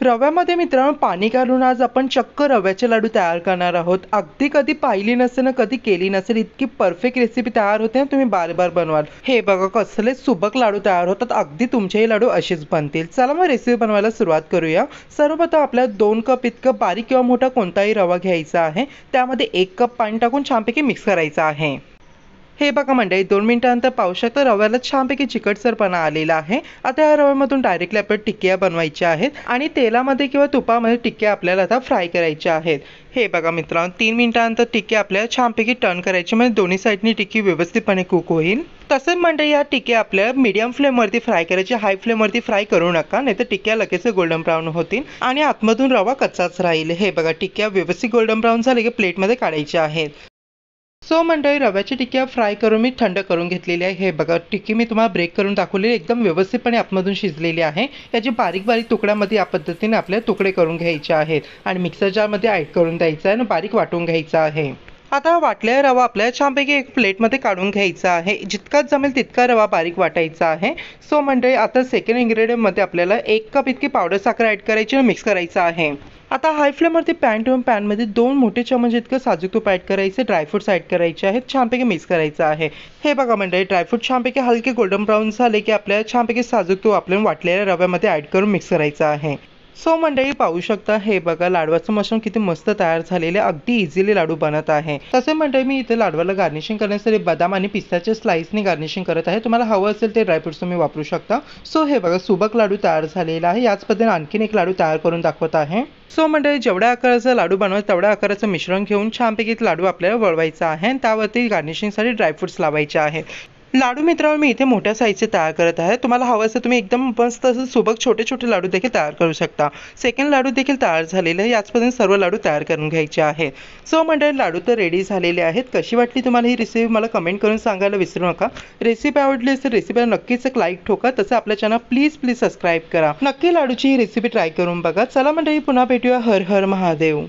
रव्यामध्ये मित्रांनो पाणी घालून आज आपण चक्क रव्याचे लाडू तयार करणार आहोत। अगदी कधी पाहिली नसेल ना कधी केली नसेल इतकी परफेक्ट रेसिपी तयार होते ना, तुम्ही बार बार बनवाल। हे बघा कसले सुबक लाडू तयार होतात, अगदी तुमचेही लाडू असेच बनतील। चला मग रेसिपी बनवायला सुरुवात करूया। सर्वप्रथम आपल्याला 2 कप इतकं बारीक किंवा मोठा कोणताही रवा घ्यायचा आहे। त्यामध्ये 1 कप पाणी टाकून छानपैकी मिक्स करायचं आहे। हे बघा मंडळी, 2 मिनिटांनंतर पाहू शकता रव्याला छानपैकी चिकटसरपणा आलेला आहे। आता या रव्यामधून डायरेक्टली आपल्याला टिक्क्या बनवायच्या आहेत आणि तेलामध्ये किंवा तुपामध्ये टिक्क्या आपल्याला आता फ्राय करायच्या आहेत। हे बघा मित्रांनो, 3 मिनिटांनंतर टिक्क्या आपल्याला छानपैकी टर्न करायची, म्हणजे दोन्ही साईडनी टिक्की व्यवस्थितपणे कुक होईल। तसेच मंडळी या टिक्क्या आपल्याला मीडियम फ्लेमवरती फ्राय करायची, हाय फ्लेमवरती फ्राय करू नका, नाहीतर टिक्क्या लगेच गोल्डन ब्राऊन होतील आणि आतमधून रवा कच्चाच राहील। हे बघा, टिक्क्या व्यवस्थित गोल्डन ब्राऊन झाले की प्लेटमध्ये काढायच्या आहेत। सो मंडळी, रव्याची टिक्क्या फ्राय करून मी थंड करून घेतलेली आहे। हे बघा, टिक्की मी तुम्हाला ब्रेक करून दाखवलेली, एकदम व्यवस्थितपणे आतमधून शिजलेली आहे। याची बारीक बारीक तुकड्यामध्ये या पद्धतीने आपल्याला तुकडे करून घ्यायचे आहेत आणि मिक्सर जारमध्ये ॲड करून द्यायचं आहे आणि बारीक वाटून घ्यायचा आहे। आता वाटलेला रवा आपल्याला छानपैकी एक प्लेटमध्ये काढून घ्यायचा आहे। जितका जमेल तितका रवा बारीक वाटायचा आहे। सो मंडळी, आता सेकंड इन्ग्रेडियंटमध्ये आपल्याला 1 कप इतकी पावडर साखर ॲड करायची आणि मिक्स करायचं आहे। आता हाय फ्लेमवरती पॅन ठेवून पॅनमध्ये 2 मोठे चमच इतकं साजूक तूप ॲड करायचे, ड्रायफ्रुट्स ॲड करायचे आहेत, छानपैकी मिक्स करायचं आहे। हे बघा मंडळी, ड्रायफ्रूट छानपैकी हलके गोल्डन ब्राऊन झाले की आपल्याला छानपैकी साजूक तूप आपल्याला वाटलेल्या रव्यामध्ये ॲड करून मिक्स करायचं आहे। सो मंडळी पाहू शकता, हे बघा लाडवाचं मिश्रण किती मस्त तयार झालेले, अगदी इझिली लाडू बनत आहे। तसे मंडळी मी इथे लाडवाला गार्निशिंग करण्यासाठी बदाम आणि पिस्ताच्या स्लाइसने गार्निशिंग करत आहे। तुम्हाला हवं असेल ते ड्रायफ्रुट्स तुम्ही वापरू शकता। सो हे बघा, सुबक लाडू तयार झालेला आहे। याच पद्धतीने आणखीन एक लाडू तयार करून दाखवत आहे। सो मंडळी, जेवढ्या आकाराचा लाडू बनवायचा तेवढ्या आकाराचं मिश्रण घेऊन छानपैकी लाडू आपल्याला वळवायचा आहे आणि त्यावरती गार्निशिंगसाठी ड्रायफ्रुट्स लावायचे आहे। लाडू मित्रांनो मी इथे मोठ्या साईजचे तयार करत आहे। तुम्हाला हवं असेल तुम्ही एकदम मस्त असं सुबक छोटे छोटे लाडू देखील तयार करू शकता। सेकंड लाडू देखील तयार झालेले आहे। याच पद्धतीने सर्व लाडू तयार करून घ्यायचे आहेत। सो मंडळी, लाडू तर रेडी झालेले आहेत। कशी वाटली तुम्हाला ही रेसिपी मला कमेंट करून सांगायला विसरू नका। रेसिपी आवडली असेल रेसिपीला नक्कीच एक लाईक ठोका, तसं आपल्या चॅनल प्लीज सबस्क्राईब करा। नक्की लाडूची ही रेसिपी ट्राय करून बघा। चला मंडळी, पुन्हा भेटूया। हर हर महादेव।